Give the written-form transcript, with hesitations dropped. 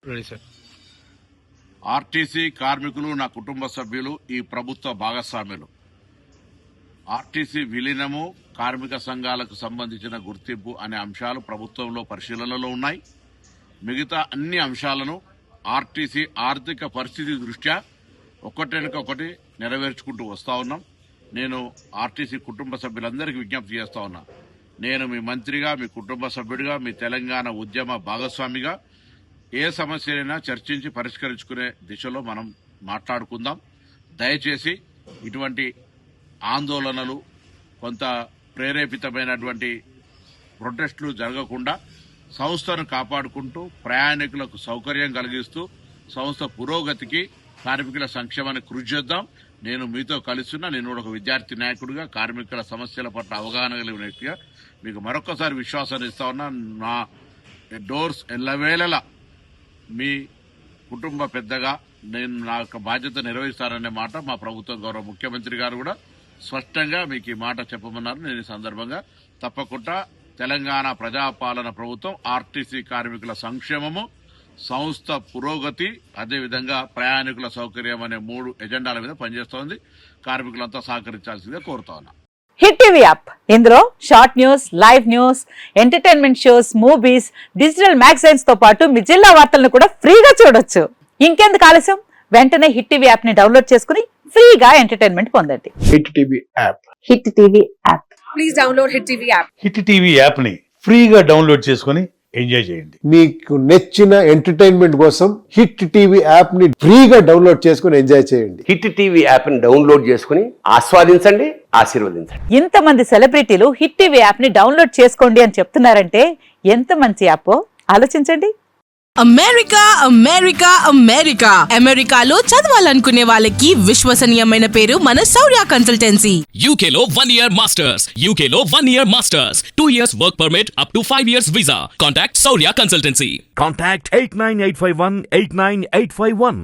Ready sir. RTC కార్మికులు నా కుటుంబ సభ్యులు ఈ ప్రభుత్వ భాగస్వాములు. ఆర్టీసీ విలీనము, కార్మిక సంఘాలకు సంబంధించిన గుర్తింపు అనే అంశాలు ప్రభుత్వంలో పరిశీలనలో ఉన్నాయి. మిగతా అన్ని అంశాలను ఆర్టీసీ ఆర్థిక పరిస్థితి దృష్ట్యా ఒకటి నెరవేర్చుకుంటూ వస్తా ఉన్నాం. నేను ఆర్టీసీ కుటుంబ సభ్యులందరికీ విజ్ఞప్తి చేస్తా ఉన్నా. నేను మీ మంత్రిగా, మీ కుటుంబ సభ్యుడిగా, మీ తెలంగాణ ఉద్యమ భాగస్వామిగా ఏ సమస్యలైనా చర్చించి పరిష్కరించుకునే దిశలో మనం మాట్లాడుకుందాం. దయచేసి ఇటువంటి ఆందోళనలు, కొంత ప్రేరేపితమైనటువంటి ప్రొటెస్టులు జరగకుండా సంస్థను కాపాడుకుంటూ ప్రయాణికులకు సౌకర్యం కలిగిస్తూ సంస్థ పురోగతికి, కార్మికుల సంక్షేమానికి కృషి చేద్దాం. నేను మీతో కలుస్తున్నా. నేను కూడా ఒక విద్యార్థి నాయకుడిగా, కార్మికుల సమస్యల పట్ల అవగాహన కలిగిన వ్యక్తిగా మీకు మరొకసారి విశ్వాసాన్ని ఇస్తా ఉన్నా. నా డోర్స్ ఎల్లవేళలా మీ కుటుంబ పెద్దగా నేను నా యొక్క బాధ్యత నిర్వహిస్తాననే మాట మా ప్రభుత్వం గౌరవ ముఖ్యమంత్రి గారు కూడా స్పష్టంగా మీకు ఈ మాట చెప్పమన్నారు. నేను ఈ సందర్భంగా తప్పకుండా తెలంగాణ ప్రజాపాలన ప్రభుత్వం ఆర్టీసీ కార్మికుల సంక్షేమము, సంస్థ పురోగతి, అదేవిధంగా ప్రయాణికుల సౌకర్యం అనే 3 ఎజెండాల మీద పనిచేస్తోంది. కార్మికులంతా సహకరించాల్సిందిగా కోరుతా ఉన్నా. హిట్ టీవీ యాప్, ఇందులో short news, live news, entertainment shows, movies, digital magazines తో పాటు మీ జిల్లా వార్తలను కూడా ఫ్రీగా చూడొచ్చు. ఇంకెందుకు ఆలస్యం, వెంటనే హిట్ టీవీ యాప్ ని డౌన్లోడ్ చేసుకుని ఫ్రీగా ఎంటర్టైన్మెంట్ పొందండి. Hit TV app. Hit TV app. Please download hit TV app. Hit TV app ని ఫ్రీగా డౌన్లోడ్ చేసుకుని ఎంజాయ్ చేయండి. మీకు నచ్చిన ఎంటర్టైన్మెంట్ కోసం హిట్ టీవీ యాప్ ని ఫ్రీగా డౌన్లోడ్ చేసుకుని ఎంజాయ్ చేయండి. హిట్ టీవీ యాప్ ని డౌన్లోడ్ చేసుకుని ఆస్వాదించండి, ఆశీర్వదించండి. ఇంతమంది సెలబ్రిటీలు హిట్ టీవీ యాప్ ని డౌన్లోడ్ చేసుకోండి అని చెప్తున్నారంటే ఎంత మంచి యాప్ ఆలోచించండి. అమెరికా అమెరికా అమెరికా అమెరికాలో చదవాలనుకునే వాళ్ళకి విశ్వసనీయమైన పేరు మన శౌర్య కన్సల్టెన్సీ. UK లో 1 year masters, UK లో 1 year masters, 2 years work permit up to 5 years visa. Contact Saurya Consultancy. Contact 89851 89851.